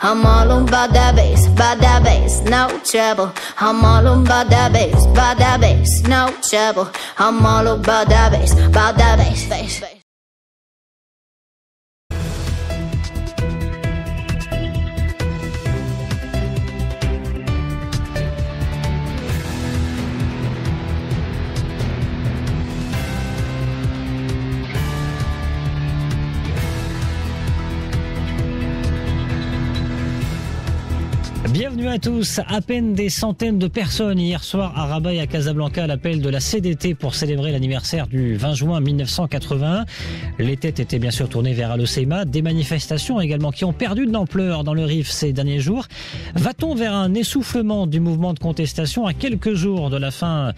I'm all about that bass, no trouble. I'm all about that bass, no trouble. I'm all about that bass. Bienvenue à tous. À peine des centaines de personnes hier soir à Rabat et à Casablanca à l'appel de la CDT pour célébrer l'anniversaire du 20 juin 1981. Les têtes étaient bien sûr tournées vers Al Hoceima. Des manifestations également qui ont perdu de l'ampleur dans le Rif ces derniers jours. Va-t-on vers un essoufflement du mouvement de contestation à quelques jours de la fin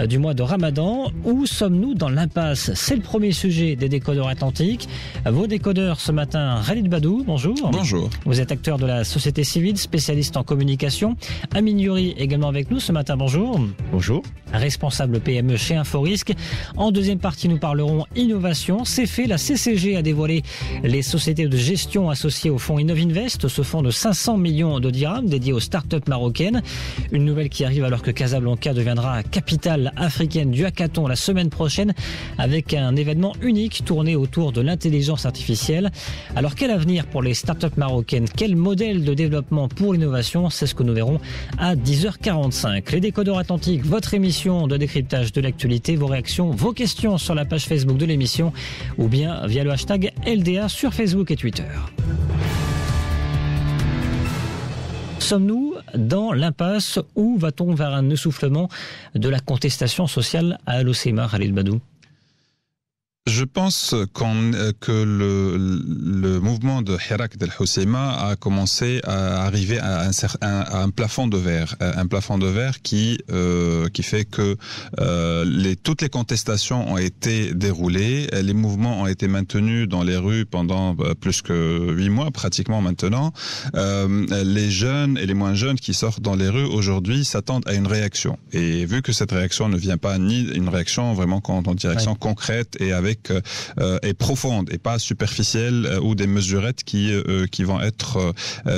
du mois de Ramadan? Où sommes-nous dans l'impasse? C'est le premier sujet des décodeurs atlantiques. Vos décodeurs ce matin, Khalid Badou, bonjour. Bonjour. Vous êtes acteur de la société civile, spécialiste en communication. Amin Youri également avec nous ce matin, bonjour. Bonjour. Responsable PME chez Inforisque. En deuxième partie, nous parlerons innovation. C'est fait, la CCG a dévoilé les sociétés de gestion associées au fonds Innovinvest, ce fonds de 500 millions de dirhams dédié aux startups marocaines. Une nouvelle qui arrive alors que Casablanca deviendra capitale africaine du hackathon la semaine prochaine avec un événement unique tourné autour de l'intelligence artificielle. Alors quel avenir pour les startups marocaines? Quel modèle de développement pour l'innovation? C'est ce que nous verrons à 10h45. Les décodeurs atlantiques, votre émission de décryptage de l'actualité, vos réactions, vos questions sur la page Facebook de l'émission ou bien via le hashtag LDA sur Facebook et Twitter. Sommes-nous dans l'impasse ou va-t-on vers un essoufflement de la contestation sociale à Al Hoceima, Khalid Badou? Je pense que le mouvement de Hirak d'Al Hoceima a commencé à arriver à un plafond de verre, qui fait que toutes les contestations ont été déroulées, les mouvements ont été maintenus dans les rues pendant plus que 8 mois pratiquement maintenant. Les jeunes et les moins jeunes qui sortent dans les rues aujourd'hui s'attendent à une réaction. Et vu que cette réaction ne vient pas ni une réaction vraiment en direction concrète et avec et profonde et pas superficielle ou des mesurettes qui vont être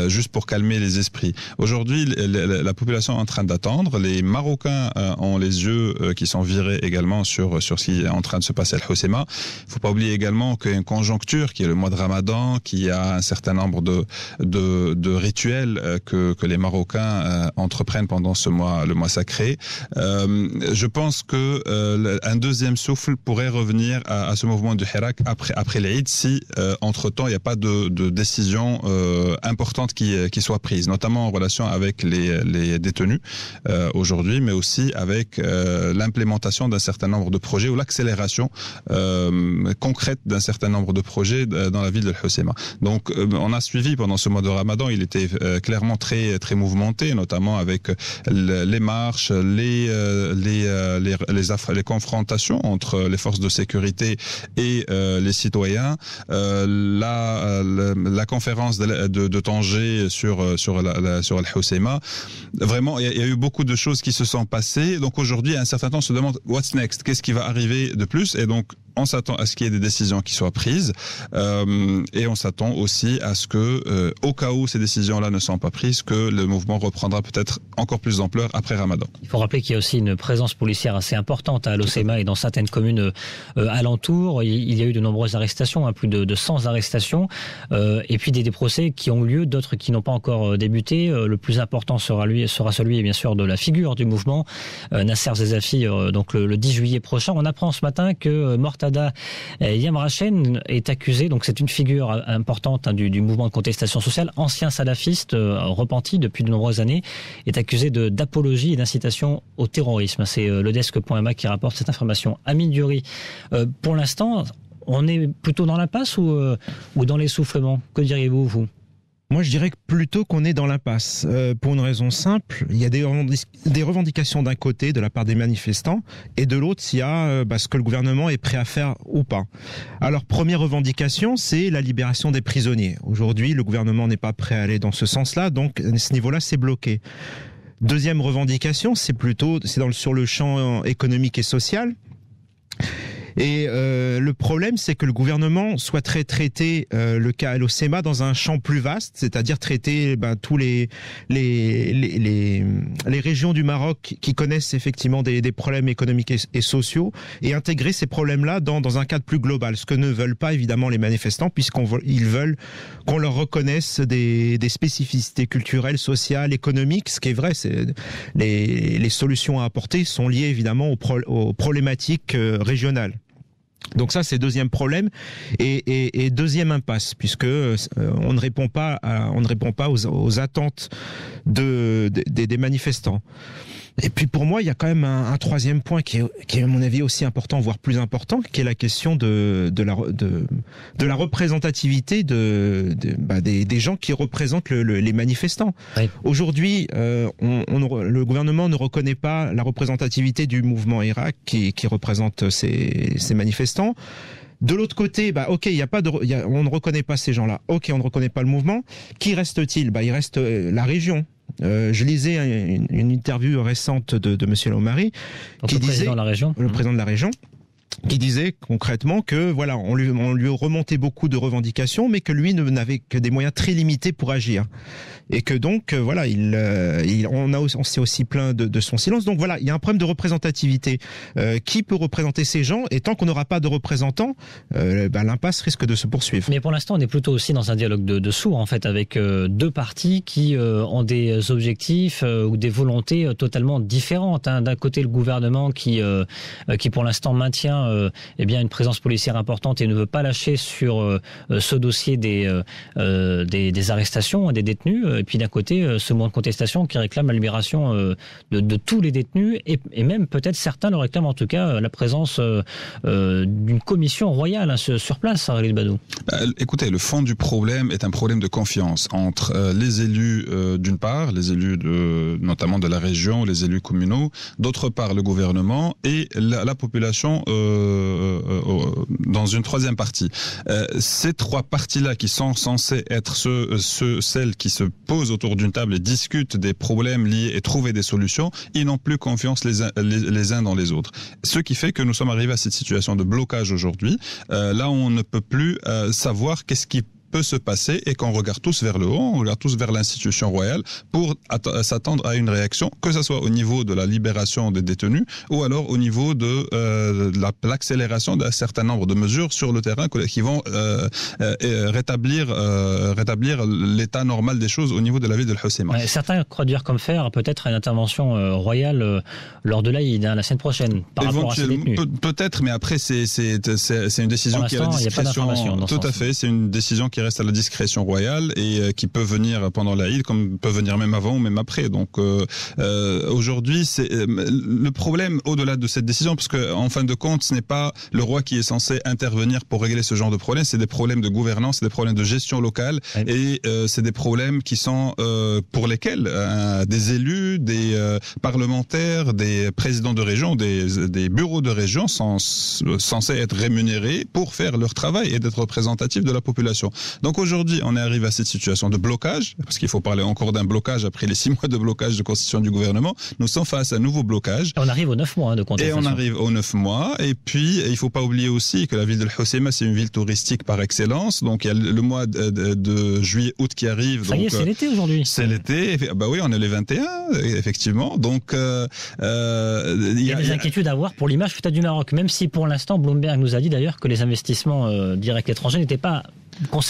juste pour calmer les esprits. Aujourd'hui, la population est en train d'attendre. Les Marocains ont les yeux qui sont virés également sur ce qui est en train de se passer à Al Hoceima. Il faut pas oublier également qu'il y a une conjoncture qui est le mois de Ramadan, qui a un certain nombre de rituels que les Marocains entreprennent pendant ce mois, le mois sacré. Je pense que un deuxième souffle pourrait revenir à ce mouvement du Hirak après l'Aïd si entre-temps il n'y a pas de décision importante qui soit prise, notamment en relation avec les détenus aujourd'hui, mais aussi avec l'implémentation d'un certain nombre de projets ou l'accélération concrète d'un certain nombre de projets dans la ville de Al Hoceima. Donc on a suivi pendant ce mois de Ramadan, il était clairement très très mouvementé, notamment avec les marches, les confrontations entre les forces de sécurité et les citoyens, la conférence de Tanger sur Al Hoceima. Vraiment, il y a eu beaucoup de choses qui se sont passées. Donc aujourd'hui, à un certain temps, on se demande what's next, qu'est-ce qui va arriver de plus, et donc on s'attend à ce qu'il y ait des décisions qui soient prises et on s'attend aussi à ce que, au cas où ces décisions-là ne sont pas prises, que le mouvement reprendra peut-être encore plus d'ampleur après Ramadan. Il faut rappeler qu'il y a aussi une présence policière assez importante à Al Hoceima et dans certaines communes alentours. Il y a eu de nombreuses arrestations, plus de 100 arrestations, et puis des procès qui ont lieu, d'autres qui n'ont pas encore débuté. Le plus important sera celui bien sûr de la figure du mouvement, Nasser Zezafi, donc le 10 juillet prochain. On apprend ce matin que Mortada Yamrachen est accusé, donc c'est une figure importante du mouvement de contestation sociale, ancien salafiste repenti depuis de nombreuses années, est accusé d'apologie et d'incitation au terrorisme. C'est le desk.ma qui rapporte cette information. Amin Youri, pour l'instant, on est plutôt dans l'impasse ou dans l'essoufflement? Que diriez-vous, vous? Moi, je dirais plutôt qu'on est dans l'impasse. Pour une raison simple, il y a des revendications d'un côté de la part des manifestants, et de l'autre, il y a ce que le gouvernement est prêt à faire ou pas. Alors, première revendication, c'est la libération des prisonniers. Aujourd'hui, le gouvernement n'est pas prêt à aller dans ce sens-là, donc à ce niveau-là, c'est bloqué. Deuxième revendication, sur le champ économique et social. Et le problème, c'est que le gouvernement souhaiterait traiter le cas Al Hoceima dans un champ plus vaste, c'est-à-dire traiter tous les régions du Maroc qui connaissent effectivement des problèmes économiques et sociaux, et intégrer ces problèmes-là dans un cadre plus global. Ce que ne veulent pas évidemment les manifestants, puisqu'ils veulent qu'on leur reconnaisse des spécificités culturelles, sociales, économiques. Ce qui est vrai, c'est les solutions à apporter sont liées évidemment aux problématiques régionales. Donc ça, c'est deuxième problème et deuxième impasse, puisque on ne répond pas aux attentes des manifestants. Et puis pour moi, il y a quand même un troisième point qui est à mon avis aussi important, voire plus important, qui est la question de la représentativité des gens qui représentent les manifestants. Oui. Aujourd'hui, le gouvernement ne reconnaît pas la représentativité du mouvement Hirak qui représente ces manifestants. De l'autre côté, ok, on ne reconnaît pas ces gens-là. Ok, on ne reconnaît pas le mouvement. Qui reste-t-il ? Il reste la région. Je lisais une interview récente de Monsieur Lomari, qui disait, le président de la région, qui disait concrètement que voilà, on lui remontait beaucoup de revendications, mais que lui n'avait que des moyens très limités pour agir, et que donc voilà, on s'est aussi plaint de son silence. Donc voilà, il y a un problème de représentativité. Qui peut représenter ces gens? Et tant qu'on n'aura pas de représentants, l'impasse risque de se poursuivre. Mais pour l'instant, on est plutôt aussi dans un dialogue de sourds en fait, avec deux partis qui ont des objectifs ou des volontés totalement différentes. D'un côté, le gouvernement qui pour l'instant maintient une présence policière importante et ne veut pas lâcher sur ce dossier des arrestations des détenus, et puis d'un côté ce mouvement de contestation qui réclame la libération de tous les détenus, et même peut-être certains le réclament, en tout cas la présence d'une commission royale sur place, Khalid Badou. Écoutez, le fond du problème est un problème de confiance entre les élus d'une part, les élus notamment de la région, les élus communaux, d'autre part le gouvernement et la population dans une troisième partie. Ces trois parties-là qui sont censées être celles qui se posent autour d'une table et discutent des problèmes liés et trouver des solutions, ils n'ont plus confiance les uns dans les autres. Ce qui fait que nous sommes arrivés à cette situation de blocage aujourd'hui. Là, on ne peut plus savoir qu'est-ce qui peut se passer et qu'on regarde tous vers le haut, on regarde tous vers l'institution royale pour s'attendre à une réaction, que ce soit au niveau de la libération des détenus ou alors au niveau de l'accélération d'un certain nombre de mesures sur le terrain qui vont rétablir l'état normal des choses au niveau de la ville de Hoceima. Ouais, certains croient dire comme faire peut-être une intervention royale lors de l'Aïd, la semaine prochaine, par rapport à ces détenus. Peut-être, mais après c'est une décision qui est à la discrétion. Tout à fait, c'est une décision qui reste à la discrétion royale et qui peut venir pendant l'Aïd comme peut venir même avant ou même après. Donc aujourd'hui, c'est le problème au-delà de cette décision, parce que en fin de compte, ce n'est pas le roi qui est censé intervenir pour régler ce genre de problème. C'est des problèmes de gouvernance, c'est des problèmes de gestion locale, et c'est des problèmes qui sont pour lesquels des élus, des parlementaires, des présidents de région, des bureaux de région sont censés être rémunérés pour faire leur travail et d'être représentatifs de la population. Donc aujourd'hui, on est arrivé à cette situation de blocage, parce qu'il faut parler encore d'un blocage après les 6 mois de blocage de constitution du gouvernement. Nous sommes face à un nouveau blocage. Et on arrive aux 9 mois de contestation. Et on arrive aux 9 mois. Et puis, il ne faut pas oublier aussi que la ville de Hoceima, c'est une ville touristique par excellence. Donc il y a le mois de juillet-août qui arrive. Ça y est, c'est l'été aujourd'hui. C'est l'été. Bah oui, on est le 21, effectivement. Donc il y a des inquiétudes à avoir pour l'image peut-être du Maroc, même si pour l'instant, Bloomberg nous a dit d'ailleurs que les investissements directs étrangers n'étaient pas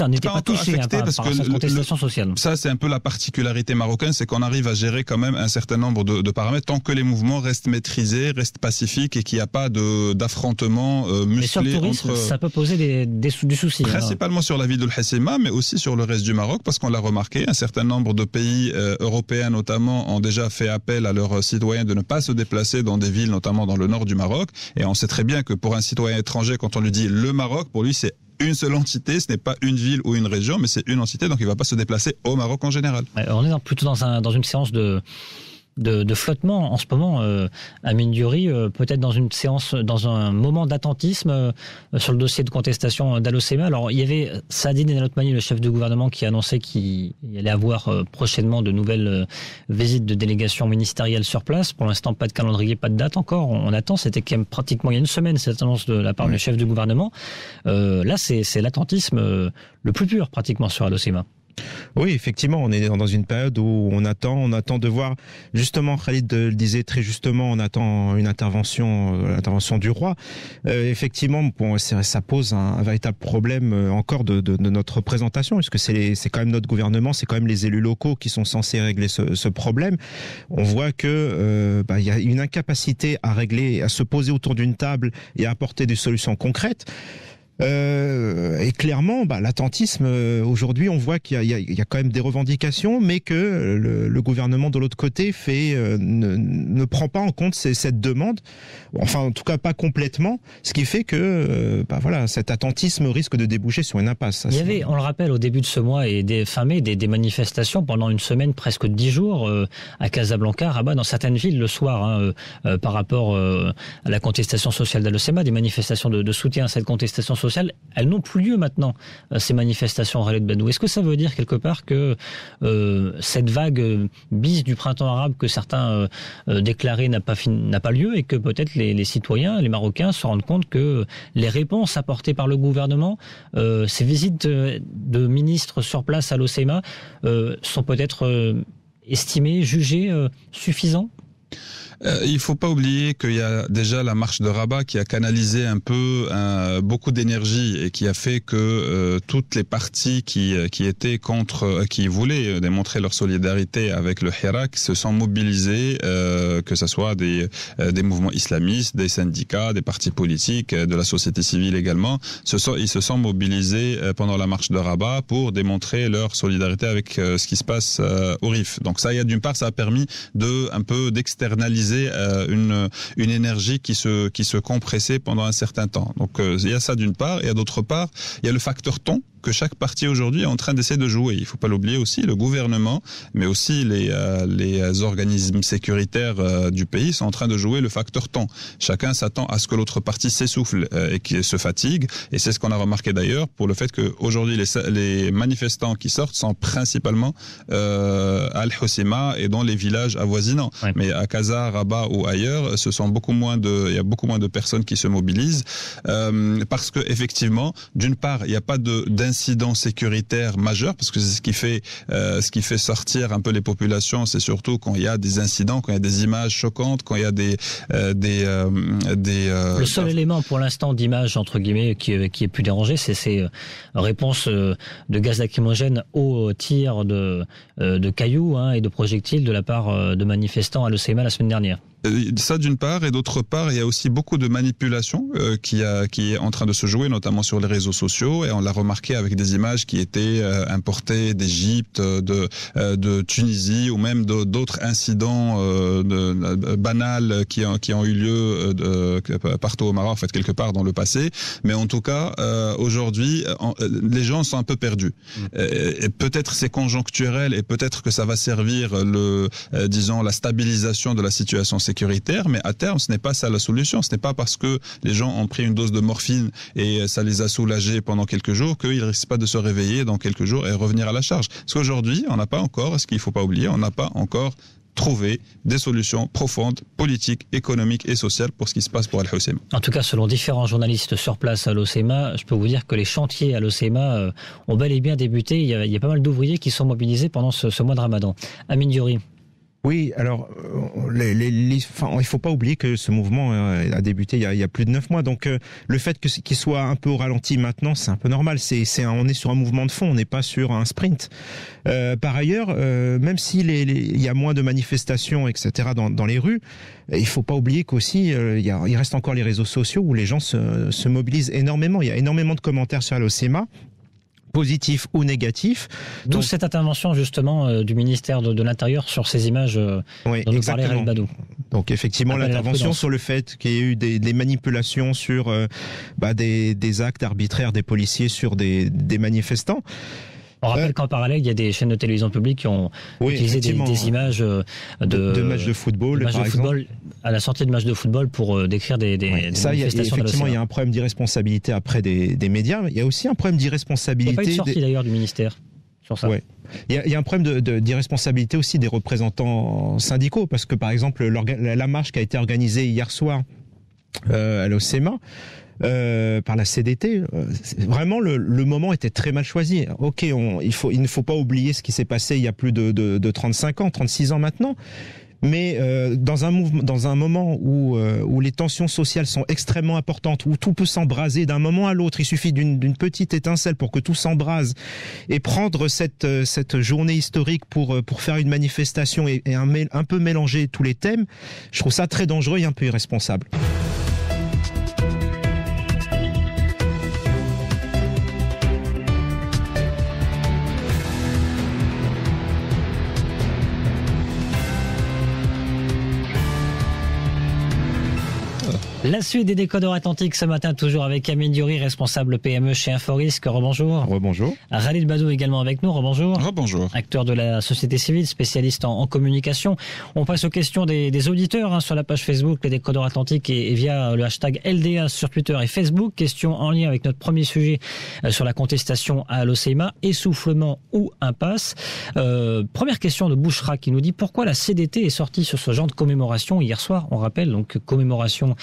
n'était pas touché par cette contestation sociale. Ça, c'est un peu la particularité marocaine, c'est qu'on arrive à gérer quand même un certain nombre de paramètres tant que les mouvements restent maîtrisés, restent pacifiques et qu'il n'y a pas d'affrontement musclé. Mais sur le tourisme, ça peut poser du souci. Principalement sur la ville de Hoceima, mais aussi sur le reste du Maroc, parce qu'on l'a remarqué, un certain nombre de pays européens notamment ont déjà fait appel à leurs citoyens de ne pas se déplacer dans des villes, notamment dans le nord du Maroc. Et on sait très bien que pour un citoyen étranger, quand on lui dit le Maroc, pour lui c'est une seule entité, ce n'est pas une ville ou une région, mais c'est une entité, donc il ne va pas se déplacer au Maroc en général. On est plutôt dans une séance de de flottement en ce moment, Amine Diouri, peut-être dans une séance, dans un moment d'attentisme sur le dossier de contestation d'Al-Hoceima. Alors, il y avait Saadine El Othmani, le chef du gouvernement, qui a annoncé qu'il allait avoir prochainement de nouvelles visites de délégations ministérielles sur place. Pour l'instant, pas de calendrier, pas de date encore. On attend. C'était quand même pratiquement il y a une semaine, cette annonce de la part du chef du gouvernement. Là, c'est l'attentisme le plus pur, pratiquement, sur Al-Hoceima. Oui, effectivement, on est dans une période où on attend de voir, justement, Khalid le disait très justement, on attend une l'intervention du roi. Effectivement, bon, ça pose un véritable problème encore de notre représentation, puisque c'est quand même notre gouvernement, c'est quand même les élus locaux qui sont censés régler ce problème. On voit que il y a une incapacité à régler, à se poser autour d'une table et à apporter des solutions concrètes. Et clairement, l'attentisme, aujourd'hui, on voit qu'il y a quand même des revendications, mais que le gouvernement de l'autre côté ne prend pas en compte cette demande, enfin en tout cas pas complètement, ce qui fait que cet attentisme risque de déboucher sur une impasse. Il y avait, on le rappelle, au début de ce mois et fin mai, des manifestations pendant une semaine, presque 10 jours, à Casablanca, Rabat, dans certaines villes le soir, par rapport à la contestation sociale d'Al-Hoceima, des manifestations de soutien à cette contestation sociale. Elles n'ont plus lieu maintenant, ces manifestations Khaled Bedou. Est-ce que ça veut dire quelque part que cette vague bis du printemps arabe que certains déclaraient n'a pas lieu, et que peut-être les citoyens, les Marocains, se rendent compte que les réponses apportées par le gouvernement, ces visites de ministres sur place à Al-Hoceima, sont peut-être estimées, jugées suffisantes? Il faut pas oublier qu'il y a déjà la marche de Rabat qui a canalisé un peu beaucoup d'énergie et qui a fait que toutes les parties qui étaient contre, qui voulaient démontrer leur solidarité avec le Hirak se sont mobilisées, que ce soit des mouvements islamistes, des syndicats, des partis politiques, de la société civile également. Ils se sont mobilisés pendant la marche de Rabat pour démontrer leur solidarité avec ce qui se passe au Rif. Donc ça, d'une part, ça a permis un peu d'externaliser une énergie qui se compressait pendant un certain temps. Donc il y a ça d'une part, et d'autre part, il y a le facteur temps que chaque parti aujourd'hui est en train d'essayer de jouer. Il faut pas l'oublier aussi, le gouvernement, mais aussi les organismes sécuritaires du pays sont en train de jouer le facteur temps. Chacun s'attend à ce que l'autre parti s'essouffle et qu'il se fatigue, et c'est ce qu'on a remarqué d'ailleurs pour le fait que aujourd'hui les manifestants qui sortent sont principalement à Al-Hoceima et dans les villages avoisinants. Ouais. Mais à Casa, Rabat ou ailleurs, il y a beaucoup moins de personnes qui se mobilisent parce que effectivement, d'une part, il n'y a pas d'incident sécuritaire majeur, parce que c'est ce qui fait sortir un peu les populations, c'est surtout quand il y a des incidents, quand il y a des images choquantes, quand il y a le seul élément pour l'instant d'image entre guillemets qui est plus dérangé, c'est ces réponses de gaz lacrymogène aux tirs de cailloux et de projectiles de la part de manifestants à Al-Hoceima la semaine dernière. Ça d'une part, et d'autre part, il y a aussi beaucoup de manipulation qui est en train de se jouer, notamment sur les réseaux sociaux, et on l'a remarqué avec des images qui étaient importées d'Égypte, de Tunisie, ou même d'autres incidents banals qui ont eu lieu partout au Maroc, en fait quelque part dans le passé. Mais en tout cas, aujourd'hui, les gens sont un peu perdus. Et peut-être c'est conjoncturel, et peut-être que ça va servir la stabilisation de la situation sécuritaire, mais à terme, ce n'est pas ça la solution. Ce n'est pas parce que les gens ont pris une dose de morphine et ça les a soulagés pendant quelques jours qu'ils ne risquent pas de se réveiller dans quelques jours et revenir à la charge. Parce qu'aujourd'hui, on n'a pas encore, ce qu'il ne faut pas oublier, on n'a pas encore trouvé des solutions profondes, politiques, économiques et sociales pour ce qui se passe pour Al-Hoceima. En tout cas, selon différents journalistes sur place à Al-Hoceima, je peux vous dire que les chantiers à Al-Hoceima ont bel et bien débuté. Il y a pas mal d'ouvriers qui sont mobilisés pendant ce mois de Ramadan. Amine Diouri. Oui, alors il faut pas oublier que ce mouvement a débuté il y a plus de 9 mois. Donc le fait qu'il soit un peu au ralenti maintenant, c'est un peu normal. On est sur un mouvement de fond, on n'est pas sur un sprint. Par ailleurs, même il y a moins de manifestations, etc. dans les rues, il faut pas oublier qu'aussi il reste encore les réseaux sociaux où les gens se mobilisent énormément. Il y a énormément de commentaires sur Al-Hoceima, positif ou négatif. D'où cette intervention justement du ministère de l'Intérieur sur ces images dont nous parlait Khaled Bedou. Donc effectivement l'intervention sur le fait qu'il y ait eu des manipulations sur des actes arbitraires des policiers sur des manifestants. On rappelle qu'en parallèle, il y a des chaînes de télévision publiques qui ont utilisé des images de matchs de football, à la sortie de matchs de football pour décrire des manifestations. Effectivement, il y a un problème d'irresponsabilité après des médias. Il y a aussi un problème d'irresponsabilité. Il n'y a pas eu de sortie d'ailleurs du ministère sur ça. Ouais. Il y a un problème d'irresponsabilité aussi des représentants syndicaux, parce que par exemple, la marche qui a été organisée hier soir à l'OCEMA, par la CDT, vraiment le moment était très mal choisi. Ok, il ne faut pas oublier ce qui s'est passé il y a plus de 35 ans, 36 ans maintenant. Mais dans un moment où les tensions sociales sont extrêmement importantes, où tout peut s'embraser d'un moment à l'autre, il suffit d'une petite étincelle pour que tout s'embrase, et prendre cette journée historique pour faire une manifestation et un peu mélanger tous les thèmes, je trouve ça très dangereux et un peu irresponsable. La suite des décodeurs atlantiques ce matin, toujours avec Amine Diori, responsable PME chez Inforisque. Rebonjour. Rebonjour. Khalid Badou également avec nous. Rebonjour. Rebonjour. Acteur de la société civile, spécialiste en communication. On passe aux questions des auditeurs sur la page Facebook, les décodeurs atlantiques et via le hashtag LDA sur Twitter et Facebook. Question en lien avec notre premier sujet sur la contestation à l'OCEMA, essoufflement ou impasse. Première question de Bouchra qui nous dit pourquoi la CDT est sortie sur ce genre de commémoration hier soir. On rappelle donc commémoration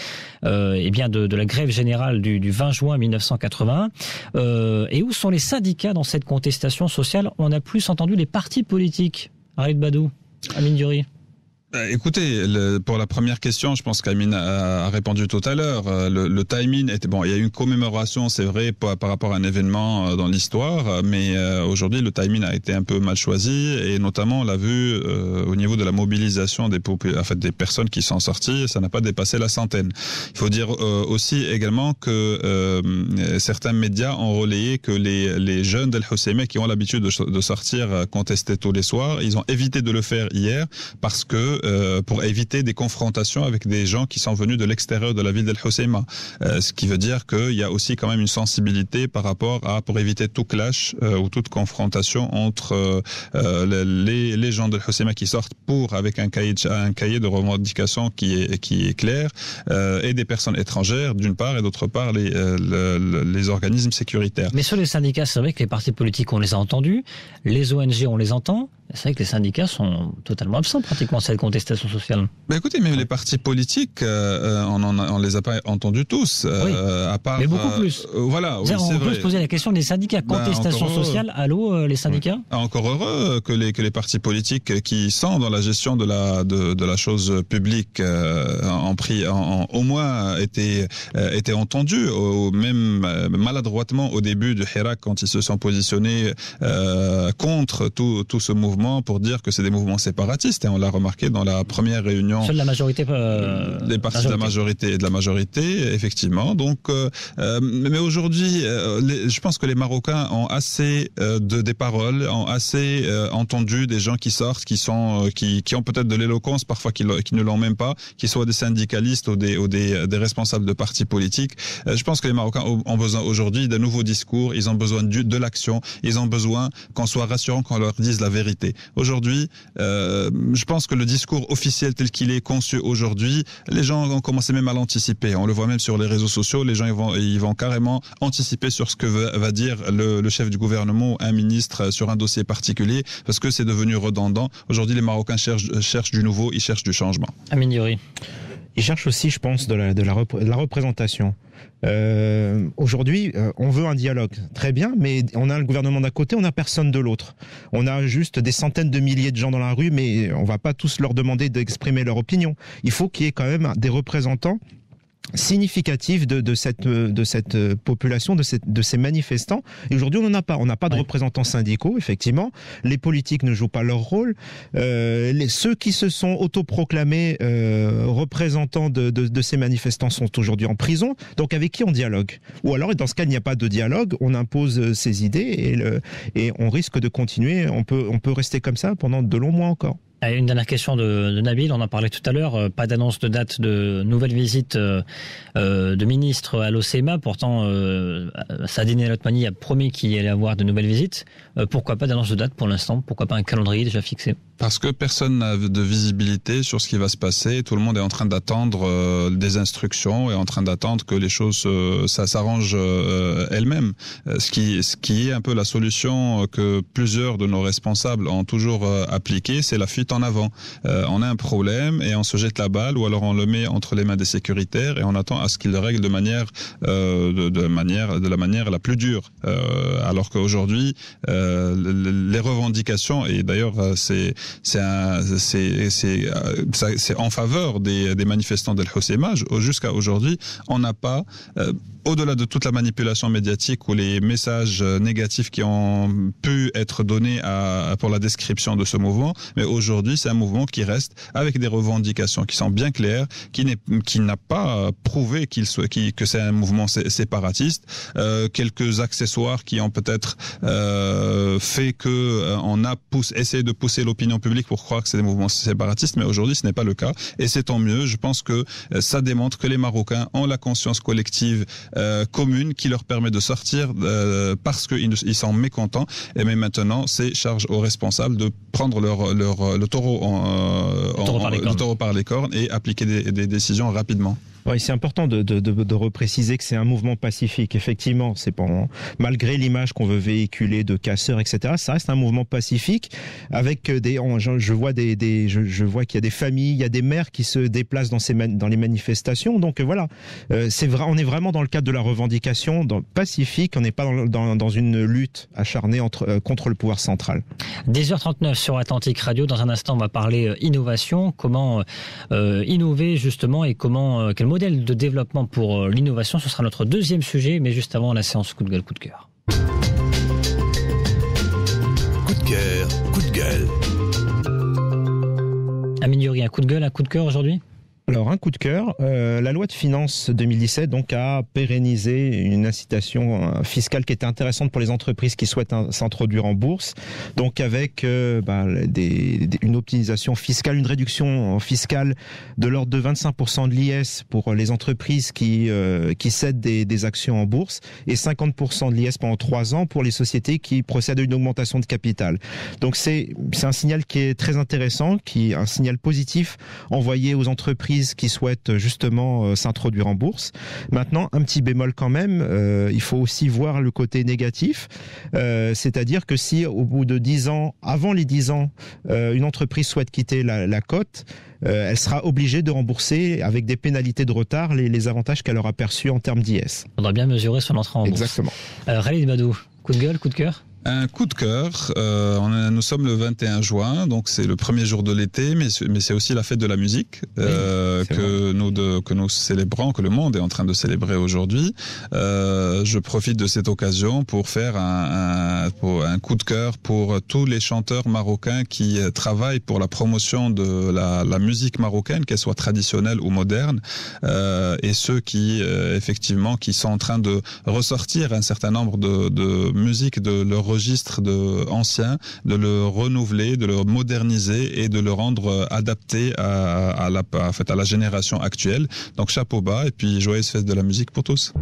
de la grève générale du 20 juin 1981. Et où sont les syndicats dans cette contestation sociale? On a plus entendu les partis politiques. Khalid Badou, Amine Diori. Écoutez, pour la première question, je pense qu'Amine a répondu tout à l'heure. Le timing était bon. Il y a eu une commémoration, c'est vrai, par rapport à un événement dans l'histoire, mais aujourd'hui le timing a été un peu mal choisi, et notamment on l'a vu au niveau de la mobilisation des personnes qui sont sorties, ça n'a pas dépassé la centaine. Il faut dire aussi également que certains médias ont relayé que les jeunes d'Al Hoceima qui ont l'habitude de sortir contester tous les soirs, ils ont évité de le faire hier parce que pour éviter des confrontations avec des gens qui sont venus de l'extérieur de la ville d'Al Hoceima. Ce qui veut dire qu'il y a aussi quand même une sensibilité par rapport pour éviter tout clash ou toute confrontation entre les gens d'Al Hoceima qui sortent avec un cahier de revendications qui est clair, et des personnes étrangères d'une part, et d'autre part les organismes sécuritaires. Mais sur les syndicats, c'est vrai que les partis politiques, on les a entendus, les ONG, on les entend. C'est vrai que les syndicats sont totalement absents pratiquement de cette contestation sociale. Mais écoutez, même les partis politiques, on les a pas entendus tous, oui, à part. Mais beaucoup plus. Voilà. Oui, on peut se poser la question des syndicats. Contestation sociale, allô, les syndicats. Oui. Encore heureux que les partis politiques qui sont dans la gestion de la chose publique au moins été entendus, même maladroitement au début du Hirak quand ils se sont positionnés contre tout ce mouvement pour dire que c'est des mouvements séparatistes, et on l'a remarqué dans la première réunion. Seule la majorité. Des partis de la majorité et de la majorité, effectivement. Donc, mais aujourd'hui, je pense que les Marocains ont assez des paroles, ont assez entendu des gens qui sortent, qui ont peut-être de l'éloquence, parfois qui ne l'ont même pas, qui soient des syndicalistes ou des responsables de partis politiques. Je pense que les Marocains ont besoin aujourd'hui d'un nouveau discours. Ils ont besoin de l'action. Ils ont besoin qu'on soit rassurant, qu'on leur dise la vérité. Aujourd'hui, je pense que le discours officiel tel qu'il est conçu aujourd'hui, les gens ont commencé même à l'anticiper. On le voit même sur les réseaux sociaux, les gens ils vont carrément anticiper sur ce que va dire le chef du gouvernement ou un ministre sur un dossier particulier, parce que c'est devenu redondant. Aujourd'hui, les Marocains cherchent du nouveau, ils cherchent du changement. Amine Diori. Ils cherchent aussi, je pense, de la représentation. Aujourd'hui, on veut un dialogue, très bien, mais on a le gouvernement d'un côté, on n'a personne de l'autre. On a juste des centaines de milliers de gens dans la rue, mais on va pas tous leur demander d'exprimer leur opinion. Il faut qu'il y ait quand même des représentants significatif de cette population, de ces manifestants. Et aujourd'hui, on n'en a pas. On n'a pas de représentants syndicaux, effectivement. Les politiques ne jouent pas leur rôle. Ceux qui se sont autoproclamés représentants de ces manifestants sont aujourd'hui en prison. Donc, avec qui on dialogue? Ou alors, dans ce cas, il n'y a pas de dialogue. On impose ses idées et on risque de continuer. On peut rester comme ça pendant de longs mois encore. Une dernière question de Nabil, on en parlait tout à l'heure, pas d'annonce de date de nouvelle visite de ministre à l'OCMA, pourtant Saadine El Othmani a promis qu'il allait avoir de nouvelles visites. Pourquoi pas d'annonce de date pour l'instant? Pourquoi pas un calendrier déjà fixé? Parce que personne n'a de visibilité sur ce qui va se passer. Tout le monde est en train d'attendre des instructions et en train d'attendre que les choses ça s'arrange elles-mêmes. Ce qui est un peu la solution que plusieurs de nos responsables ont toujours appliquée, c'est la fuite en avant. On a un problème et on se jette la balle, ou alors on le met entre les mains des sécuritaires et on attend à ce qu'ils le règlent de la manière la plus dure. Alors qu'aujourd'hui, les revendications, et d'ailleurs c'est en faveur des manifestants d'El Hoceima. Jusqu'à aujourd'hui, on n'a pas, au-delà de toute la manipulation médiatique ou les messages négatifs qui ont pu être donnés pour la description de ce mouvement, mais aujourd'hui, c'est un mouvement qui reste avec des revendications qui sont bien claires, qui n'a pas prouvé que c'est un mouvement séparatiste. Quelques accessoires qui ont peut-être fait que on a essayé de pousser l'opinion publique pour croire que c'est des mouvements séparatistes, mais aujourd'hui ce n'est pas le cas, et c'est tant mieux. Je pense que ça démontre que les Marocains ont la conscience collective commune qui leur permet de sortir parce qu'ils sont mécontents, et mais maintenant c'est charge aux responsables de prendre le taureau par les cornes et appliquer des décisions rapidement. Oui, c'est important de repréciser que c'est un mouvement pacifique. Effectivement, c'est pas, malgré l'image qu'on veut véhiculer de casseurs, etc. Ça reste un mouvement pacifique avec je vois qu'il y a des familles, il y a des mères qui se déplacent dans les manifestations. Donc voilà, c'est vrai, on est vraiment dans le cadre de la revendication pacifique. On n'est pas dans une lutte acharnée contre le pouvoir central. 10h39 sur Atlantique Radio. Dans un instant, on va parler innovation. Comment innover justement et quel modèle de développement pour l'innovation. Ce sera notre deuxième sujet, mais juste avant la séance coup de gueule, coup de cœur. Coup de cœur, coup de gueule. Amine Youri, un coup de gueule, un coup de cœur aujourd'hui? Alors, un coup de cœur, la loi de finances 2017 donc, a pérennisé une incitation fiscale qui était intéressante pour les entreprises qui souhaitent s'introduire en bourse, donc avec une optimisation fiscale, une réduction fiscale de l'ordre de 25% de l'IS pour les entreprises qui cèdent des actions en bourse, et 50% de l'IS pendant 3 ans pour les sociétés qui procèdent à une augmentation de capital. Donc c'est un signal qui est très intéressant, un signal positif envoyé aux entreprises qui souhaitent justement s'introduire en bourse. Maintenant, un petit bémol quand même, il faut aussi voir le côté négatif, c'est-à-dire que si au bout de 10 ans, avant les 10 ans, une entreprise souhaite quitter la cote, elle sera obligée de rembourser avec des pénalités de retard les avantages qu'elle aura perçus en termes d'IS. On doit bien mesurer son entrée en bourse. Exactement. Khalid Badou, coup de gueule, coup de cœur? Un coup de cœur, nous sommes le 21 juin, donc c'est le premier jour de l'été, mais c'est aussi la fête de la musique que nous célébrons, que le monde est en train de célébrer aujourd'hui. Je profite de cette occasion pour faire un coup de cœur pour tous les chanteurs marocains qui travaillent pour la promotion de la musique marocaine, qu'elle soit traditionnelle ou moderne, et ceux qui effectivement qui sont en train de ressortir un certain nombre de musiques de leur registre ancien, de le renouveler, de le moderniser et de le rendre adapté à la génération actuelle. Donc chapeau bas et puis joyeuse fête de la musique pour tous.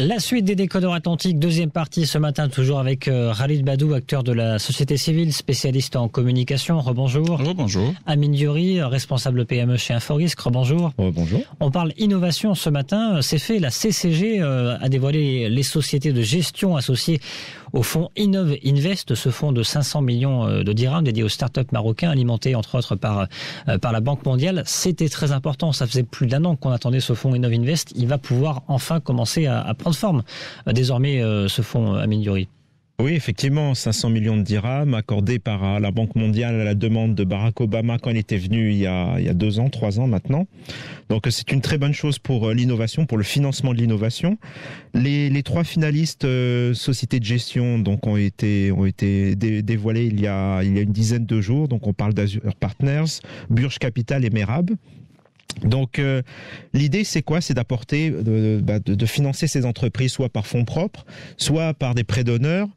La suite des Décodeurs Atlantiques, deuxième partie ce matin, toujours avec Khalid Badou, acteur de la société civile, spécialiste en communication. Rebonjour. Rebonjour. Amine Youri, responsable PME chez Inforisque. Rebonjour. Bonjour. On parle innovation ce matin. C'est fait, la CCG a dévoilé les sociétés de gestion associées au fonds Innov Invest, ce fonds de 500 millions de dirhams dédié aux startups marocains, alimenté entre autres par la Banque mondiale. C'était très important. Ça faisait plus d'1 an qu'on attendait ce fonds Innov Invest. Il va pouvoir enfin commencer à prendre forme désormais ce fonds, Amine Youri. Oui, effectivement, 500 millions de dirhams accordés par la Banque mondiale à la demande de Barack Obama quand il était venu il y a 2 ans, 3 ans maintenant. Donc c'est une très bonne chose pour l'innovation, pour le financement de l'innovation. Les 3 finalistes sociétés de gestion donc ont été dévoilés il y a une dizaine de jours. Donc on parle d'Azure Partners, Burj Capital et Merab. Donc l'idée c'est quoi? C'est d'apporter, de financer ces entreprises soit par fonds propres, soit par des prêts d'honneur,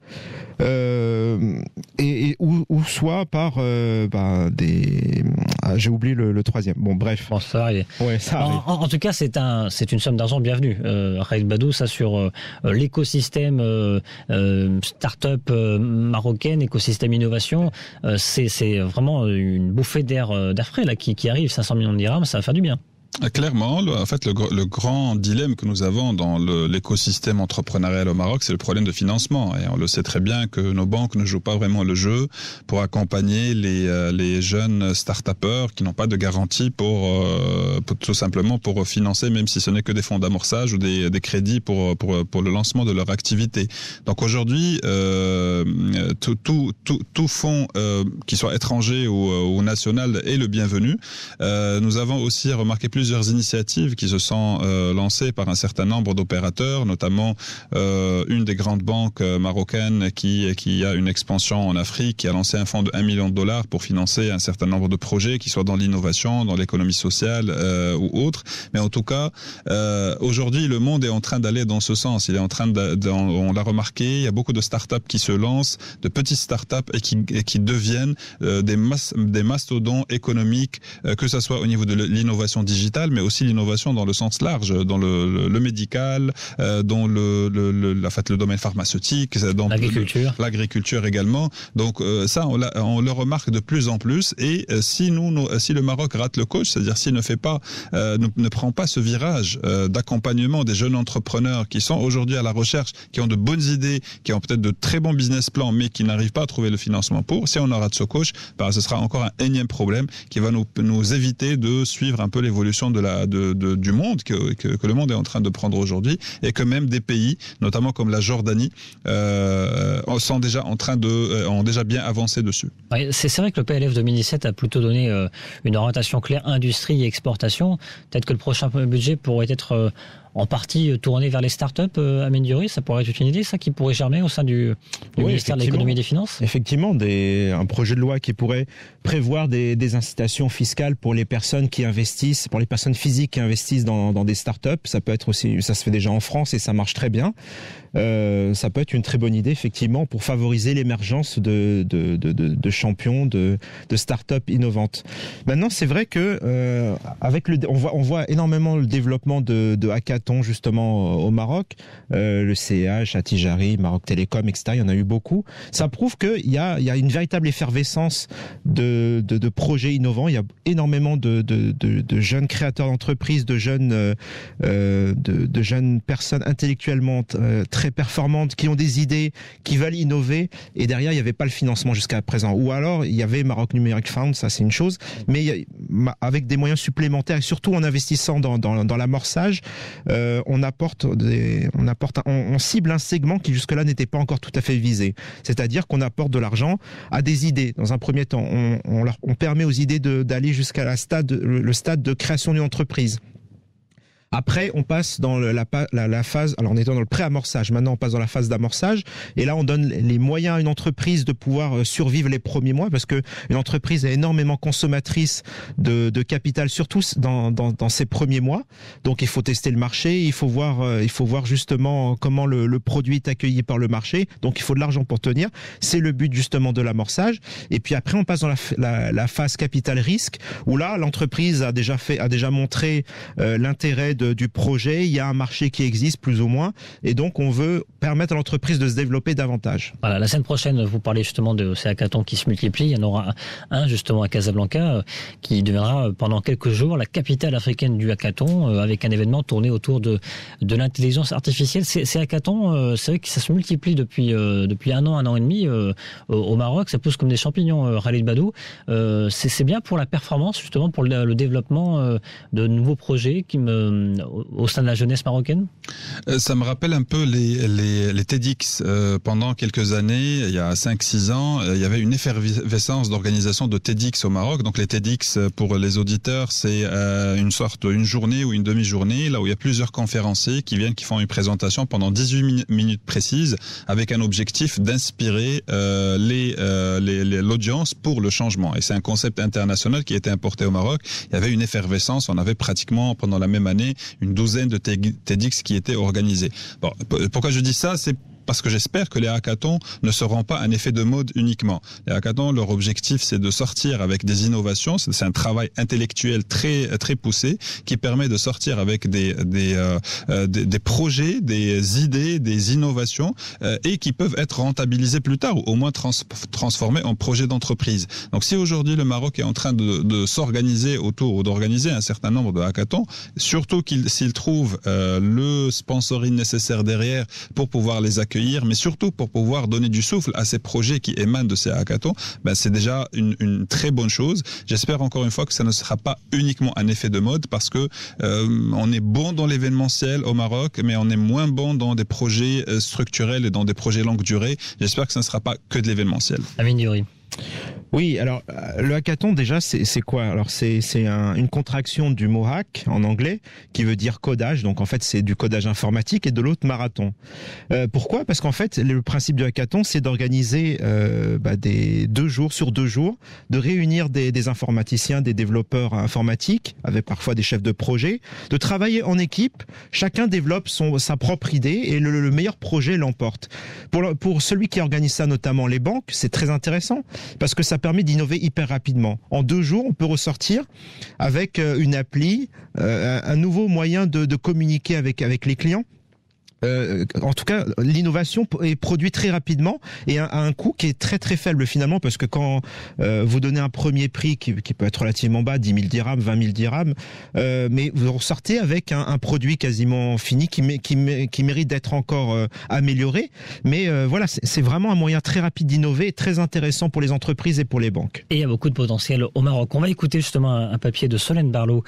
ou soit par j'ai oublié le troisième. Bon bref. Bon, ça arrive. Ouais, ça arrive. En tout cas, c'est une somme d'argent bienvenue. Khalid Badou, ça sur l'écosystème start-up marocaine, écosystème innovation, c'est vraiment une bouffée d'air frais là qui arrive. 500 millions de dirhams, ça va faire du bien. Clairement, en fait, le grand dilemme que nous avons dans l'écosystème entrepreneurial au Maroc, c'est le problème de financement. Et on le sait très bien que nos banques ne jouent pas vraiment le jeu pour accompagner les jeunes start-upers qui n'ont pas de garantie pour tout simplement pour financer, même si ce n'est que des fonds d'amorçage ou des crédits pour le lancement de leur activité. Donc aujourd'hui, tout fonds qui soit étranger ou national est le bienvenu. Nous avons aussi remarqué plusieurs initiatives qui se sont lancées par un certain nombre d'opérateurs, notamment une des grandes banques marocaines qui a une expansion en Afrique, qui a lancé un fonds de $1 million pour financer un certain nombre de projets, qui soient dans l'innovation, dans l'économie sociale ou autre. Mais en tout cas, aujourd'hui, le monde est en train d'aller dans ce sens. Il est en train on l'a remarqué, il y a beaucoup de startups qui se lancent, de petites startups et qui deviennent des mastodons économiques, que ce soit au niveau de l'innovation digitale, mais aussi l'innovation dans le sens large, dans le médical, dans le domaine pharmaceutique, dans l'agriculture également. Donc ça, on le remarque de plus en plus. Et si le Maroc rate le coach, c'est-à-dire s'il ne prend pas ce virage d'accompagnement des jeunes entrepreneurs qui sont aujourd'hui à la recherche, qui ont de bonnes idées, qui ont peut-être de très bons business plans, mais qui n'arrivent pas à trouver le financement si on rate ce coach, ce sera encore un énième problème qui va nous éviter de suivre un peu l'évolution du monde que le monde est en train de prendre aujourd'hui, et que même des pays, notamment comme la Jordanie, sont déjà ont déjà bien avancé dessus. Oui, c'est vrai que le PLF 2017 a plutôt donné une orientation claire industrie et exportation. Peut-être que le prochain budget pourrait être en partie tourné vers les startups, améliorées. Ça pourrait être une idée, ça, qui pourrait germer au sein du ministère de l'économie et des finances. Effectivement, un projet de loi qui pourrait prévoir des incitations fiscales pour les personnes qui investissent, pour les personnes physiques qui investissent dans des startups. Ça peut être aussi, ça se fait déjà en France et ça marche très bien. Ça peut être une très bonne idée, effectivement, pour favoriser l'émergence de champions, de startups innovantes. Maintenant, c'est vrai que on voit énormément le développement de hackathons justement au Maroc, le CEH, Attijari, Maroc Télécom, etc. Il y en a eu beaucoup. Ça prouve qu'il y a une véritable effervescence de projets innovants. Il y a énormément de jeunes créateurs d'entreprises, de jeunes personnes intellectuellement très performantes, qui ont des idées, qui veulent innover, et derrière il n'y avait pas le financement jusqu'à présent. Ou alors il y avait Maroc Numeric Fund, ça c'est une chose, mais avec des moyens supplémentaires et surtout en investissant dans l'amorçage, on cible un segment qui jusque-là n'était pas encore tout à fait visé. C'est-à-dire qu'on apporte de l'argent à des idées. Dans un premier temps, on permet aux idées d'aller jusqu'à le stade de création d'une entreprise. Après, on passe dans la phase, alors on était dans le pré-amorçage, maintenant on passe dans la phase d'amorçage, et là on donne les moyens à une entreprise de pouvoir survivre les premiers mois, parce que une entreprise est énormément consommatrice de capital, surtout dans ses premiers mois. Donc il faut tester le marché, il faut voir justement comment le produit est accueilli par le marché. Donc il faut de l'argent pour tenir. C'est le but justement de l'amorçage. Et puis après on passe dans la phase capital risque, où là l'entreprise a déjà montré l'intérêt du projet, il y a un marché qui existe plus ou moins, et donc on veut permettre à l'entreprise de se développer davantage. Voilà, la semaine prochaine, vous parlez justement de ces hackathons qui se multiplient. Il y en aura un justement à Casablanca qui deviendra pendant quelques jours la capitale africaine du hackathon, avec un événement tourné autour de l'intelligence artificielle. Ces hackathons, c'est vrai que ça se multiplie depuis 1 an et demi au Maroc. Ça pousse comme des champignons, Khalid Badou. C'est bien pour la performance, justement pour le développement de nouveaux projets qui me au sein de la jeunesse marocaine? Ça me rappelle un peu les TEDx. Pendant quelques années, il y a 5-6 ans, il y avait une effervescence d'organisation de TEDx au Maroc. Donc les TEDx, pour les auditeurs, c'est une journée ou une demi-journée, là où il y a plusieurs conférenciers qui viennent, qui font une présentation pendant 18 minutes précises, avec un objectif d'inspirer l'audience pour le changement. Et c'est un concept international qui a été importé au Maroc. Il y avait une effervescence, on avait pratiquement pendant la même année une douzaine de TEDx qui étaient organisés. Bon, pourquoi je dis ça? C'est parce que j'espère que les hackathons ne seront pas un effet de mode uniquement. Les hackathons, leur objectif, c'est de sortir avec des innovations. C'est un travail intellectuel très très poussé qui permet de sortir avec des projets, des idées, des innovations et qui peuvent être rentabilisés plus tard ou au moins transformés en projets d'entreprise. Donc, si aujourd'hui le Maroc est en train de s'organiser autour ou d'organiser un certain nombre de hackathons, surtout s'il trouve le sponsoring nécessaire derrière pour pouvoir les accueillir, mais surtout pour pouvoir donner du souffle à ces projets qui émanent de ces hackathons, c'est déjà une très bonne chose. J'espère encore une fois que ça ne sera pas uniquement un effet de mode, parce que on est bon dans l'événementiel au Maroc, mais on est moins bon dans des projets structurels et dans des projets longue durée. J'espère que ça ne sera pas que de l'événementiel. Amine Diouri. Oui, alors le hackathon déjà c'est quoi? Alors c'est une contraction du mot hack en anglais qui veut dire codage, donc en fait c'est du codage informatique, et de l'autre marathon. Pourquoi? Parce qu'en fait le principe du hackathon c'est d'organiser des 2 jours sur 2 jours, de réunir des informaticiens, des développeurs informatiques avec parfois des chefs de projet, de travailler en équipe, chacun développe sa propre idée et le meilleur projet l'emporte. Pour celui qui organise ça, notamment les banques, c'est très intéressant parce que ça permet d'innover hyper rapidement. En 2 jours, on peut ressortir avec une appli, un nouveau moyen de communiquer avec les clients. En tout cas, l'innovation est produite très rapidement et à un coût qui est très très faible finalement, parce que quand vous donnez un premier prix qui peut être relativement bas, 10 000 dirhams, 20 000 dirhams, mais vous ressortez avec un produit quasiment fini qui mérite d'être encore amélioré. Mais voilà, c'est vraiment un moyen très rapide d'innover, très intéressant pour les entreprises et pour les banques. Et il y a beaucoup de potentiel au Maroc. On va écouter justement un papier de Solène Barlot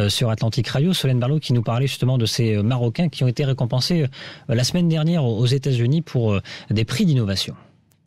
sur Atlantic Radio. Solène Barlot qui nous parlait justement de ces Marocains qui ont été récompensés la semaine dernière aux États-Unis pour des prix d'innovation.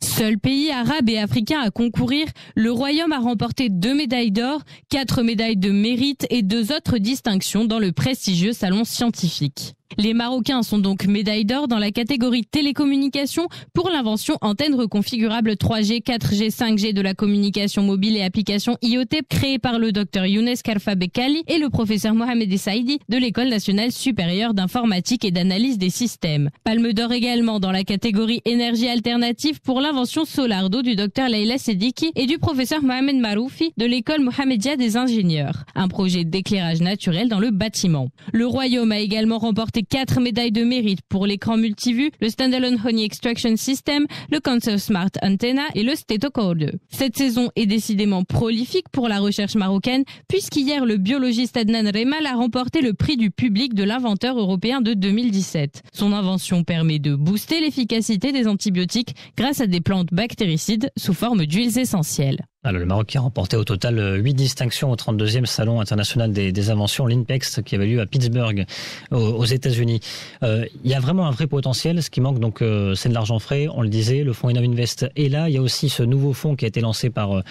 Seul pays arabe et africain à concourir, le Royaume a remporté 2 médailles d'or, 4 médailles de mérite et 2 autres distinctions dans le prestigieux salon scientifique. Les Marocains sont donc médailles d'or dans la catégorie télécommunications pour l'invention antenne reconfigurable 3G, 4G, 5G de la communication mobile et application IoT créée par le Dr Younes Karfa Bekali et le professeur Mohamed Saïdi de l'École nationale supérieure d'informatique et d'analyse des systèmes. Palme d'or également dans la catégorie énergie alternative pour l'invention Solardo du Dr Leila Sediki et du professeur Mohamed Maroufi de l'École Mohamedia des ingénieurs. Un projet d'éclairage naturel dans le bâtiment. Le Royaume a également remporté 4 médailles de mérite pour l'écran multivue, le Standalone Honey Extraction System, le Cancer Smart Antenna et le Stetocord. Cette saison est décidément prolifique pour la recherche marocaine, puisqu'hier le biologiste Adnan Remal a remporté le prix du public de l'inventeur européen de 2017. Son invention permet de booster l'efficacité des antibiotiques grâce à des plantes bactéricides sous forme d'huiles essentielles. Alors, le Maroc a remporté au total 8 distinctions au 32e Salon international des inventions, l'INPEX, qui avait lieu à Pittsburgh, aux États-Unis. Il y a vraiment un vrai potentiel. Ce qui manque, donc, c'est de l'argent frais. On le disait, le fonds Innovinvest est là. Il y a aussi ce nouveau fonds qui a été lancé par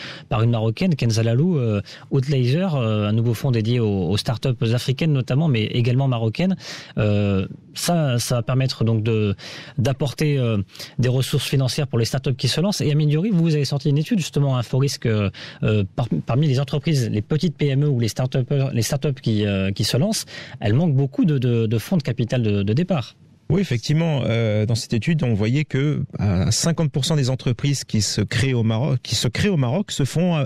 une Marocaine, Kenza Lalou, Outlaser, un nouveau fonds dédié aux startups africaines notamment, mais également marocaines. Ça va permettre donc d'apporter des ressources financières pour les startups qui se lancent. Et Amine Diouri, vous avez sorti une étude justement InfoRisque parmi les entreprises, les petites PME ou les startups qui se lancent, elles manquent beaucoup de fonds de capital de départ. Oui, effectivement, dans cette étude, on voyait que 50% des entreprises qui se créent au Maroc se font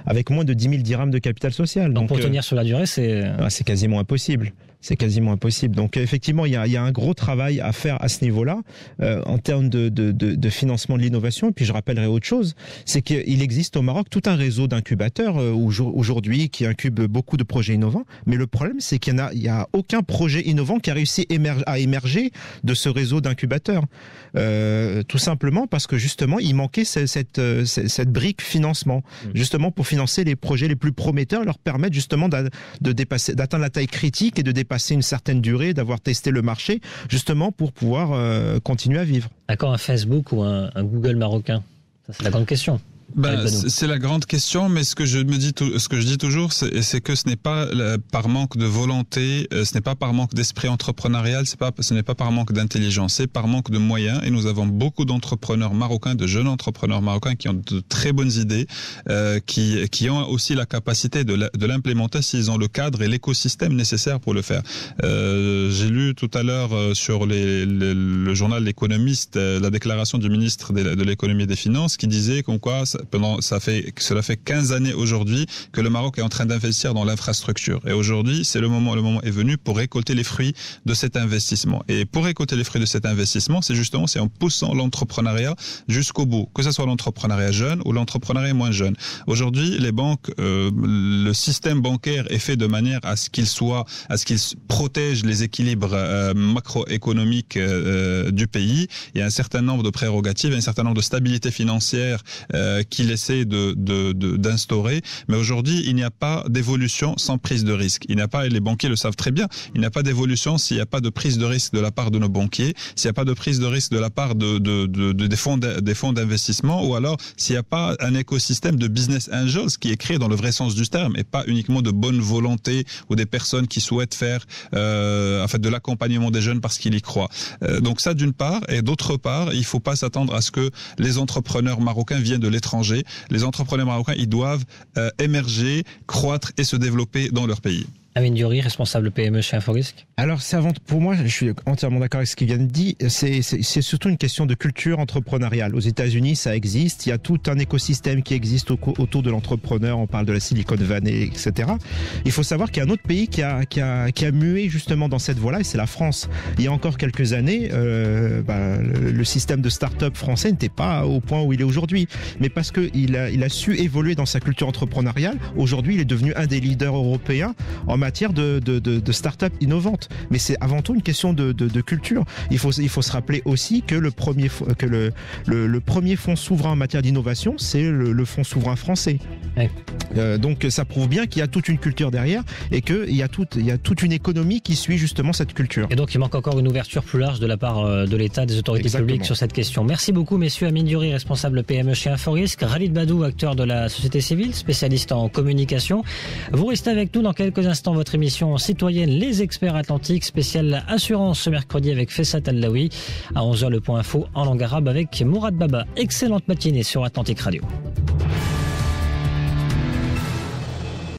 avec moins de 10 000 dirhams de capital social. Donc pour tenir sur la durée, c'est quasiment impossible. C'est quasiment impossible. Donc effectivement, il y a un gros travail à faire à ce niveau-là en termes de financement de l'innovation. Et puis je rappellerai autre chose, c'est qu'il existe au Maroc tout un réseau d'incubateurs aujourd'hui qui incube beaucoup de projets innovants. Mais le problème, c'est qu'il y a aucun projet innovant qui a réussi à émerger de ce réseau d'incubateurs. Tout simplement parce que justement, il manquait cette brique financement, justement pour financer les projets les plus prometteurs, leur permettre justement d'atteindre la taille critique et de dépasser passé une certaine durée, d'avoir testé le marché, justement pour pouvoir continuer à vivre. À quand un Facebook ou un Google marocain? Ça, c'est la grande question. C'est la grande question, mais ce que je dis toujours, c'est que ce n'est pas par manque de volonté, ce n'est pas par manque d'esprit entrepreneurial, ce n'est pas par manque d'intelligence, c'est par manque de moyens. Et nous avons beaucoup d'entrepreneurs marocains, de jeunes entrepreneurs marocains qui ont de très bonnes idées, qui ont aussi la capacité de l'implémenter s'ils ont le cadre et l'écosystème nécessaire pour le faire. J'ai lu tout à l'heure sur le journal L'Économiste la déclaration du ministre de l'économie et des finances qui disait comme quoi cela fait 15 années aujourd'hui que le Maroc est en train d'investir dans l'infrastructure. Et aujourd'hui, le moment est venu pour récolter les fruits de cet investissement. Et pour récolter les fruits de cet investissement, c'est en poussant l'entrepreneuriat jusqu'au bout, que ce soit l'entrepreneuriat jeune ou l'entrepreneuriat moins jeune. Aujourd'hui, les banques, le système bancaire est fait de manière à ce qu'il protège les équilibres macroéconomiques du pays. Il y a un certain nombre de prérogatives, un certain nombre de stabilité financière qu'il essaie d'instaurer. Mais aujourd'hui, il n'y a pas d'évolution sans prise de risque. Et les banquiers le savent très bien, il n'y a pas d'évolution s'il n'y a pas de prise de risque de la part de nos banquiers, s'il n'y a pas de prise de risque de la part des fonds d'investissement, ou alors s'il n'y a pas un écosystème de business angels qui est créé dans le vrai sens du terme, et pas uniquement de bonne volonté ou des personnes qui souhaitent faire de l'accompagnement des jeunes parce qu'ils y croient. Donc ça d'une part, et d'autre part, il ne faut pas s'attendre à ce que les entrepreneurs marocains viennent de l'étranger. Les entrepreneurs marocains, ils doivent émerger, croître et se développer dans leur pays. Amine Diori, responsable PME chez Inforisque. Alors, pour moi, je suis entièrement d'accord avec ce qu'il vient de dire. C'est surtout une question de culture entrepreneuriale. Aux États-Unis, ça existe. Il y a tout un écosystème qui existe autour de l'entrepreneur. On parle de la Silicon Valley, etc. Il faut savoir qu'il y a un autre pays qui a mué justement dans cette voie-là, et c'est la France. Il y a encore quelques années, le système de start-up français n'était pas au point où il est aujourd'hui. Mais parce qu'il a su évoluer dans sa culture entrepreneuriale, aujourd'hui, il est devenu un des leaders européens en matière de start-up innovantes. Mais c'est avant tout une question de culture. Il faut se rappeler aussi que le premier fonds souverain en matière d'innovation, c'est le fonds souverain français. Ouais. Donc ça prouve bien qu'il y a toute une culture derrière et qu'il y a toute une économie qui suit justement cette culture. Et donc il manque encore une ouverture plus large de la part de l'État, des autorités publiques sur cette question. Merci beaucoup messieurs. Amine Diori, responsable PME chez Inforisque, Khalid Badou, acteur de la société civile, spécialiste en communication. Vous restez avec nous dans quelques instants. Votre émission citoyenne Les Experts Atlantiques, spéciale assurance ce mercredi avec Fessat Allaoui. À 11h, le point info en langue arabe avec Mourad Baba. Excellente matinée sur Atlantique Radio.